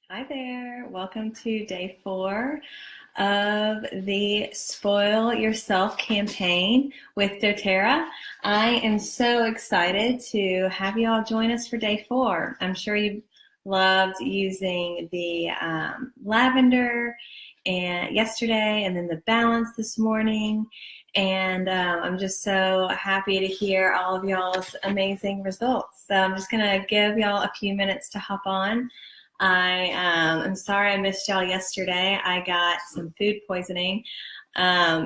Hi there. Welcome to day 4 of the Spoil Yourself campaign with doTERRA. I am so excited to have you all join us for day 4. I'm sure you loved using the lavender and yesterday and then the balance this morning. And I'm just so happy to hear all of y'all's amazing results. So I'm just going to give y'all a few minutes to hop on. I'm sorry I missed y'all yesterday. I got some food poisoning,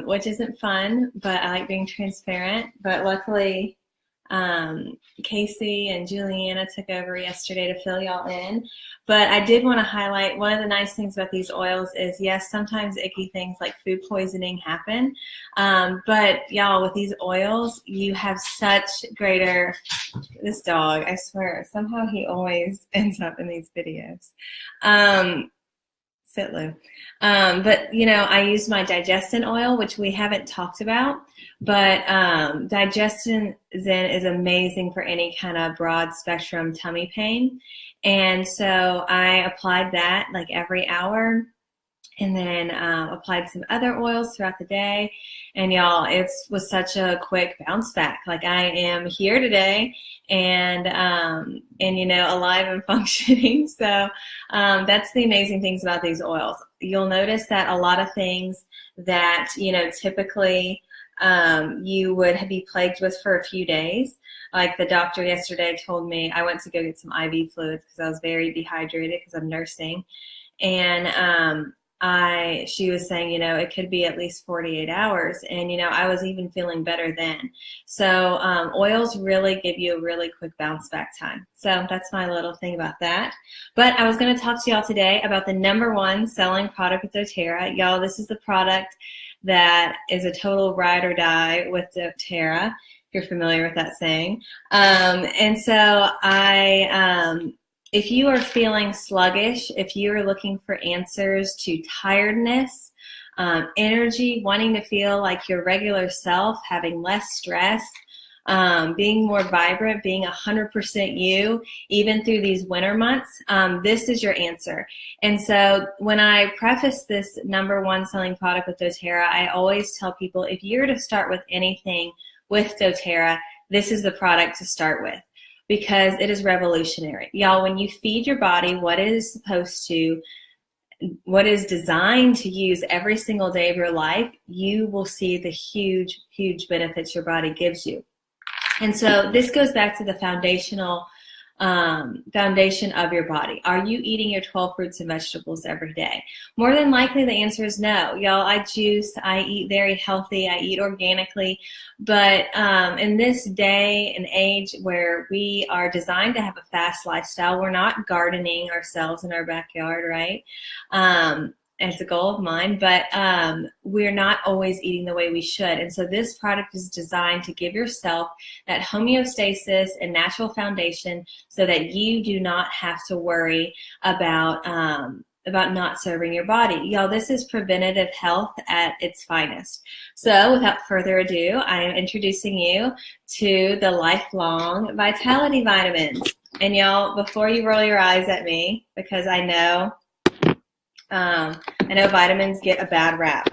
which isn't fun, but I like being transparent. But luckily, Casey and Juliana took over yesterday to fill y'all in. But I did want to highlight one of the nice things about these oils is, yes, sometimes icky things like food poisoning happen. But y'all, with these oils, you have such greater, this dog, I swear, somehow he always ends up in these videos. Sit, Lou. But, you know, I use my digestin oil, which we haven't talked about, but digestin Zen is amazing for any kind of broad spectrum tummy pain. And so I applied that like every hour and then applied some other oils throughout the day. And y'all, it was such a quick bounce back. Like I am here today and you know, alive and functioning. So that's the amazing things about these oils. You'll notice that a lot of things that, you know, typically you would be plagued with for a few days. Like the doctor yesterday told me, I went to go get some IV fluids because I was very dehydrated because I'm nursing. And she was saying, you know, it could be at least 48 hours. And, you know, I was even feeling better then. So oils really give you a really quick bounce back time. So that's my little thing about that. But I was going to talk to y'all today about the #1 selling product with doTERRA. Y'all, this is the product that is a total ride or die with doTERRA, if you're familiar with that saying. And so if you are feeling sluggish, if you are looking for answers to tiredness, energy, wanting to feel like your regular self, having less stress, being more vibrant, being 100% you, even through these winter months, this is your answer. And so when I preface this #1 selling product with doTERRA, I always tell people, if you're to start with anything with doTERRA, this is the product to start with, because it is revolutionary. Y'all, when you feed your body what it is supposed to, what is designed to use every single day of your life, you will see the huge, huge benefits your body gives you. And so this goes back to the foundation of your body. Are you eating your 12 fruits and vegetables every day? More than likely, the answer is no. Y'all, I juice, I eat very healthy, I eat organically. But in this day and age where we are designed to have a fast lifestyle, we're not gardening ourselves in our backyard, right? It's a goal of mine, but we're not always eating the way we should. And so this product is designed to give yourself that homeostasis and natural foundation so that you do not have to worry about not serving your body. Y'all, this is preventative health at its finest. So without further ado, I am introducing you to the Lifelong Vitality Vitamins. And y'all, before you roll your eyes at me, because I know vitamins get a bad rap.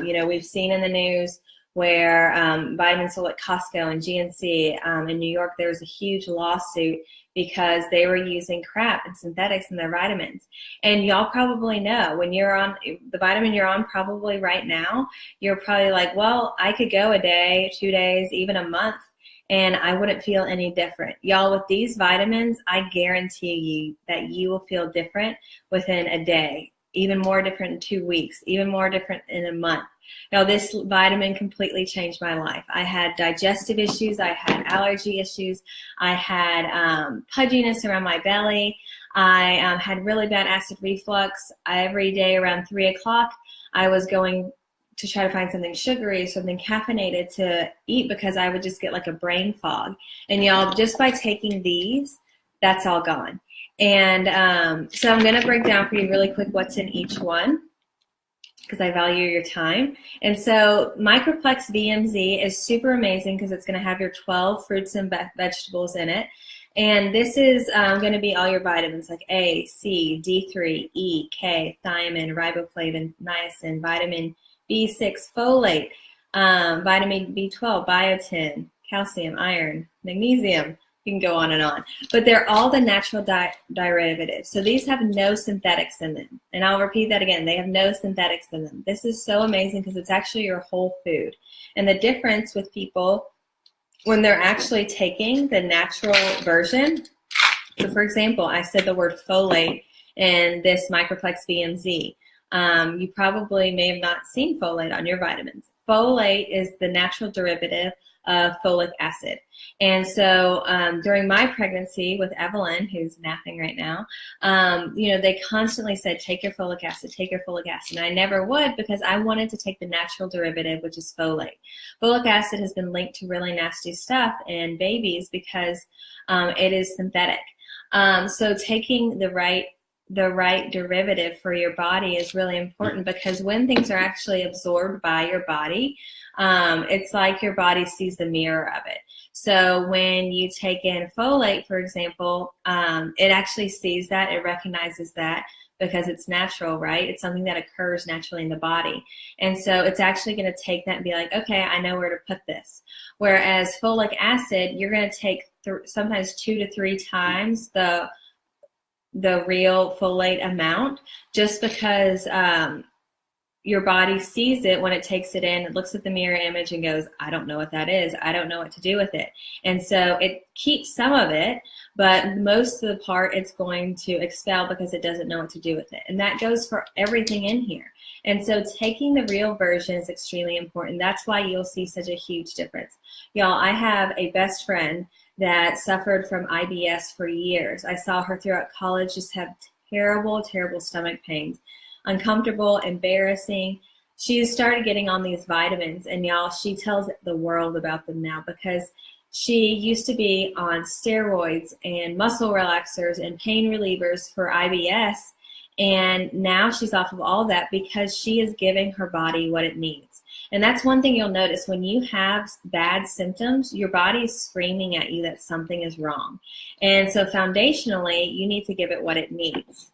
You know, we've seen in the news where vitamins sold at Costco and GNC in New York, there was a huge lawsuit because they were using crap and synthetics in their vitamins. And y'all probably know when you're on the vitamin you're on probably right now, you're probably like, well, I could go a day, 2 days, even a month, and I wouldn't feel any different. Y'all, with these vitamins, I guarantee you that you will feel different within a day. Even more different in 2 weeks, even more different in a month. Now, this vitamin completely changed my life. I had digestive issues. I had allergy issues. I had pudginess around my belly. I had really bad acid reflux. Every day around 3 o'clock, I was going to try to find something sugary, something caffeinated to eat because I would just get like a brain fog. And y'all, just by taking these, that's all gone. And so I'm going to break down for you really quick what's in each one because I value your time. And so Microplex VMZ is super amazing because it's going to have your 12 fruits and vegetables in it. And this is going to be all your vitamins like A, C, D3, E, K, thiamine, riboflavin, niacin, vitamin B6, folate, vitamin B12, biotin, calcium, iron, magnesium. You can go on and on. But they're all the natural derivatives. So these have no synthetics in them. And I'll repeat that again. They have no synthetics in them. This is so amazing because it's actually your whole food. And the difference with people when they're actually taking the natural version, so for example, I said the word folate in this Microplex VMZ. You probably may have not seen folate on your vitamins. Folate is the natural derivative of folic acid. And so during my pregnancy with Evelyn, who's napping right now, they constantly said, take your folic acid, take your folic acid. And I never would because I wanted to take the natural derivative, which is folate. Folic acid has been linked to really nasty stuff in babies because it is synthetic. So taking the right derivative for your body is really important because when things are actually absorbed by your body, it's like your body sees the mirror of it. So when you take in folate, for example, it actually sees that, it recognizes that because it's natural, right? It's something that occurs naturally in the body. And so it's actually going to take that and be like, okay, I know where to put this. Whereas folic acid, you're going to take sometimes 2 to 3 times the real folate amount just because your body sees it when it takes it in, it looks at the mirror image and goes, I don't know what that is. I don't know what to do with it. And so it keeps some of it, but most of the part it's going to expel because it doesn't know what to do with it. And that goes for everything in here. And so taking the real version is extremely important. That's why you'll see such a huge difference. Y'all, I have a best friend that suffered from IBS for years. I saw her throughout college just have terrible, terrible stomach pains. Uncomfortable, embarrassing. She started getting on these vitamins, and y'all, she tells the world about them now because she used to be on steroids and muscle relaxers and pain relievers for IBS, and now she's off of all that because she is giving her body what it needs. And that's one thing you'll notice when you have bad symptoms, your body is screaming at you that something is wrong. And so foundationally, you need to give it what it needs.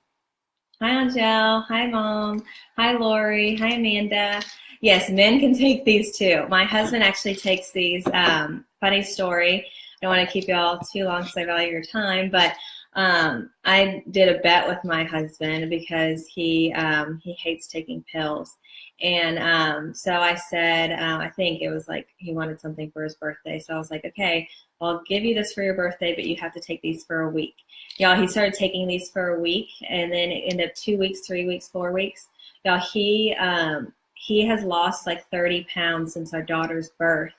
Hi, Angel. Hi, Mom. Hi, Lori. Hi, Amanda. Yes, men can take these too. My husband actually takes these. Funny story. I don't want to keep you all too long because I value your time, but I did a bet with my husband because he hates taking pills. And so I said, I think it was like he wanted something for his birthday. So I was like, okay, well, I'll give you this for your birthday, but you have to take these for a week. Y'all, he started taking these for a week, and then it ended up 2 weeks, 3 weeks, 4 weeks. Y'all, he has lost like 30 pounds since our daughter's birth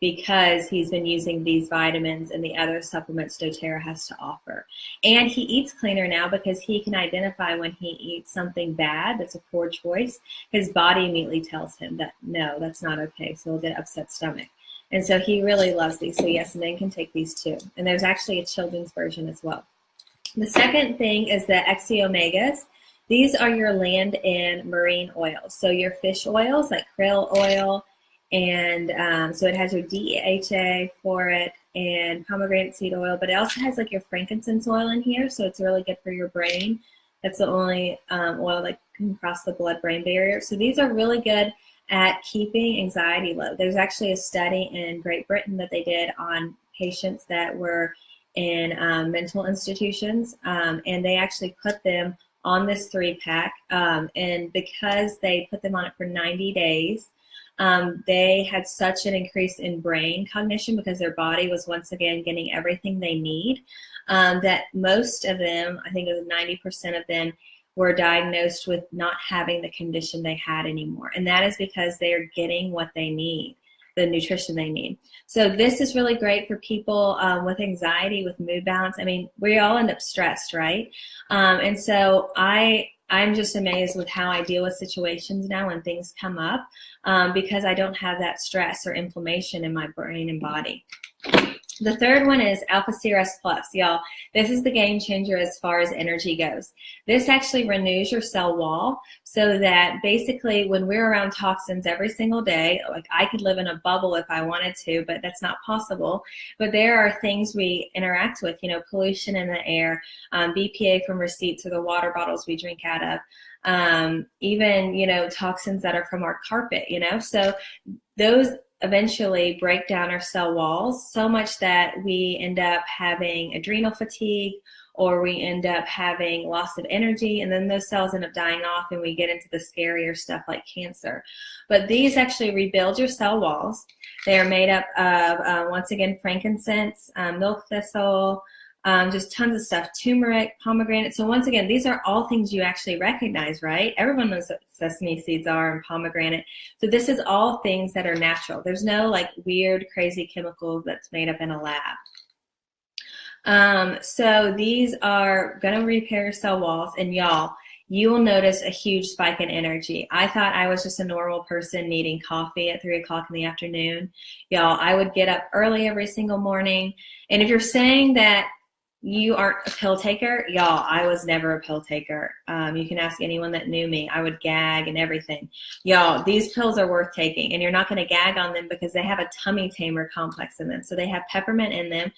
because he's been using these vitamins and the other supplements doTERRA has to offer. And he eats cleaner now because he can identify when he eats something bad that's a poor choice. His body immediately tells him that, no, that's not okay, so he'll get upset stomach. And so he really loves these. So yes, men can take these too. And there's actually a children's version as well. The second thing is the XC Omegas. These are your land and marine oils. So your fish oils like krill oil, and so it has your DHA for it and pomegranate seed oil, but it also has like your frankincense oil in here. So it's really good for your brain. That's the only oil that can cross the blood-brain barrier. So these are really good at keeping anxiety low. There's actually a study in Great Britain that they did on patients that were in mental institutions, and they actually put them on this 3-pack, and because they put them on it for 90 days, they had such an increase in brain cognition because their body was once again getting everything they need, that most of them, I think it was 90% of them, were diagnosed with not having the condition they had anymore. And that is because they are getting what they need, the nutrition they need. So this is really great for people with anxiety, with mood balance. I mean, we all end up stressed, right? And so I'm just amazed with how I deal with situations now when things come up because I don't have that stress or inflammation in my brain and body. The third one is Alpha CRS Plus. Y'all, this is the game changer as far as energy goes. This actually renews your cell wall so that basically when we're around toxins every single day, like I could live in a bubble if I wanted to, but that's not possible. But there are things we interact with, pollution in the air, BPA from receipts or the water bottles we drink out of, even, toxins that are from our carpet, So those eventually break down our cell walls so much that we end up having adrenal fatigue, or we end up having loss of energy, and then those cells end up dying off and we get into the scarier stuff like cancer. But these actually rebuild your cell walls. They are made up of, once again, frankincense, milk thistle, just tons of stuff, turmeric, pomegranate. So once again, these are all things you actually recognize, right? Everyone knows what sesame seeds are and pomegranate. So this is all things that are natural. There's no like weird, crazy chemicals that's made up in a lab. So these are going to repair your cell walls, and y'all, you will notice a huge spike in energy. I thought I was just a normal person needing coffee at 3 o'clock in the afternoon. Y'all, I would get up early every single morning. And if you're saying that you aren't a pill taker, y'all, I was never a pill taker. You can ask anyone that knew me. I would gag and everything. Y'all, these pills are worth taking, and you're not going to gag on them because they have a tummy tamer complex in them. So they have peppermint in them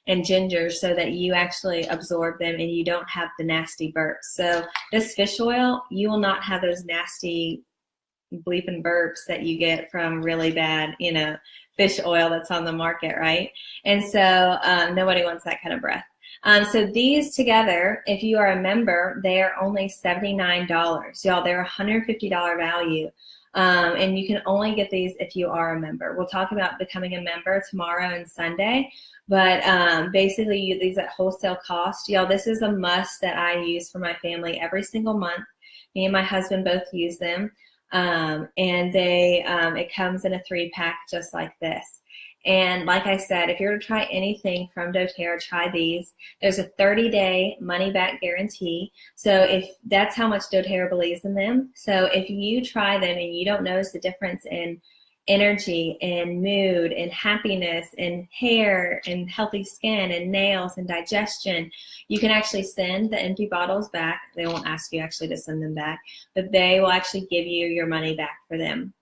and ginger so that you actually absorb them and you don't have the nasty burps. So this fish oil, you will not have those nasty bleeping burps that you get from really bad, fish oil that's on the market, right? And so nobody wants that kind of breath. So these together, if you are a member, they are only $79. Y'all, they're $150 value. And you can only get these if you are a member. We'll talk about becoming a member tomorrow and Sunday. But basically, these at wholesale cost. Y'all, this is a must that I use for my family every single month. Me and my husband both use them. And it comes in a 3-pack just like this. And like I said, if you're to try anything from doTERRA, try these. There's a 30-day money-back guarantee. So if that's how much doTERRA believes in them. So if you try them and you don't notice the difference in energy and mood and happiness and hair and healthy skin and nails and digestion, you can actually send the empty bottles back. They won't ask you actually to send them back, but they will actually give you your money back for them.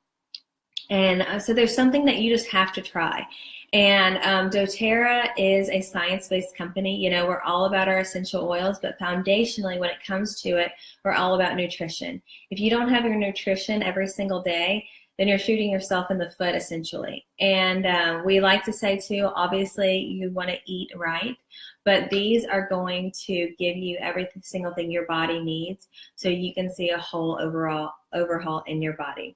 And so there's something that you just have to try. And doTERRA is a science-based company. We're all about our essential oils, but foundationally, when it comes to it, we're all about nutrition. If you don't have your nutrition every single day, then you're shooting yourself in the foot, essentially. And we like to say, too, obviously, you want to eat right, but these are going to give you every single thing your body needs so you can see a whole overhaul in your body.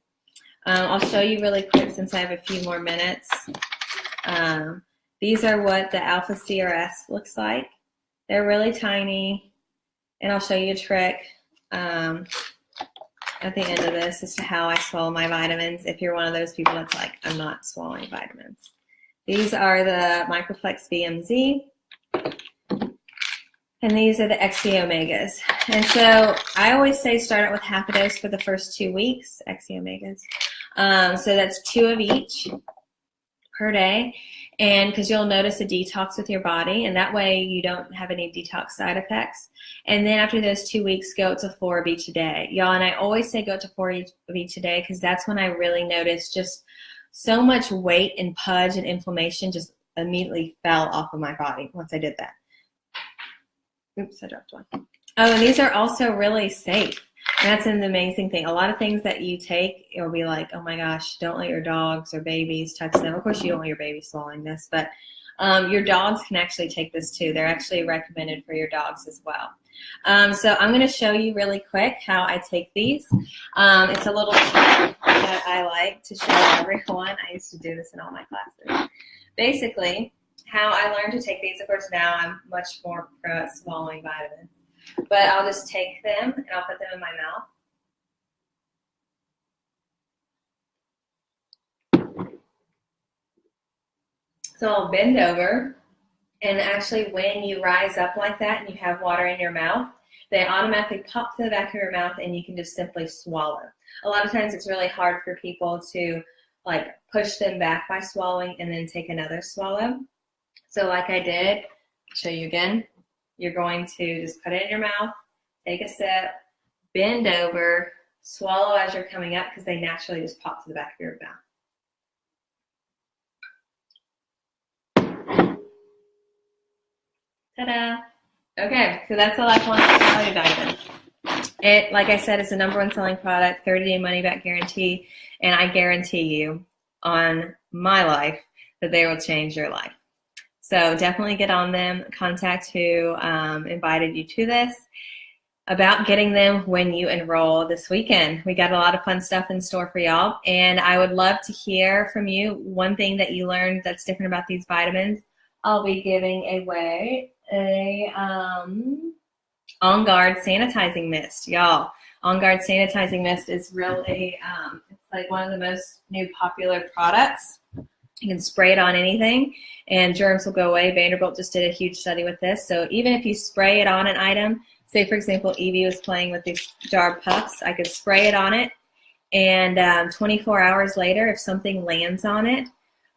I'll show you really quick since I have a few more minutes. These are what the Alpha CRS looks like. They're really tiny, and I'll show you a trick at the end of this as to how I swallow my vitamins if you're one of those people that's like, I'm not swallowing vitamins. These are the Microflex VMZ, and these are the XE Omegas. And so I always say start out with half a dose for the first 2 weeks, XE Omegas. So that's 2 of each per day, and because you'll notice a detox with your body, and that way you don't have any detox side effects. And then after those 2 weeks, go to 4 of each a day, y'all. And I always say go to 4 of each a day because that's when I really noticed just so much weight and pudge and inflammation just immediately fell off of my body once I did that. Oops, I dropped one. Oh, and these are also really safe. That's an amazing thing. A lot of things that you take, you'll be like, oh my gosh, don't let your dogs or babies touch them. Of course, you don't want your baby swallowing this, but your dogs can actually take this too. They're actually recommended for your dogs as well. So I'm going to show you really quick how I take these. It's a little trick that I like to show everyone. I used to do this in all my classes. Basically, how I learned to take these, of course, now I'm much more pro at swallowing vitamins. But I'll just take them and I'll put them in my mouth. So I'll bend over, and actually when you rise up like that and you have water in your mouth, they automatically pop to the back of your mouth and you can just simply swallow. A lot of times it's really hard for people to like push them back by swallowing and then take another swallow. So like I did, show you again, you're going to just put it in your mouth, take a sip, bend over, swallow as you're coming up because they naturally just pop to the back of your mouth. Ta-da! Okay, so that's the lifelong vitality vitamin. It, like I said, is the #1 selling product, 30-day money-back guarantee, and I guarantee you on my life that they will change your life. So definitely get on them, contact who invited you to this about getting them when you enroll this weekend. We got a lot of fun stuff in store for y'all, and I would love to hear from you one thing that you learned that's different about these vitamins. I'll be giving away a On Guard sanitizing mist, y'all. On Guard sanitizing mist is really it's like one of the most new popular products. You can spray it on anything and germs will go away. Vanderbilt just did a huge study with this. So even if you spray it on an item, say for example Evie was playing with this jar of puffs, I could spray it on it, and 24 hours later if something lands on it,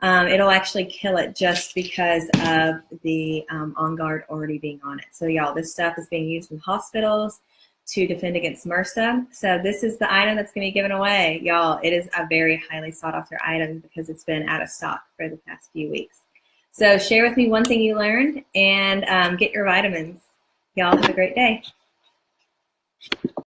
it'll actually kill it just because of the On Guard already being on it. So y'all, this stuff is being used in hospitals to defend against MRSA. So this is the item that's going to be given away. Y'all, it is a very highly sought after item because it's been out of stock for the past few weeks. So share with me one thing you learned and get your vitamins. Y'all have a great day.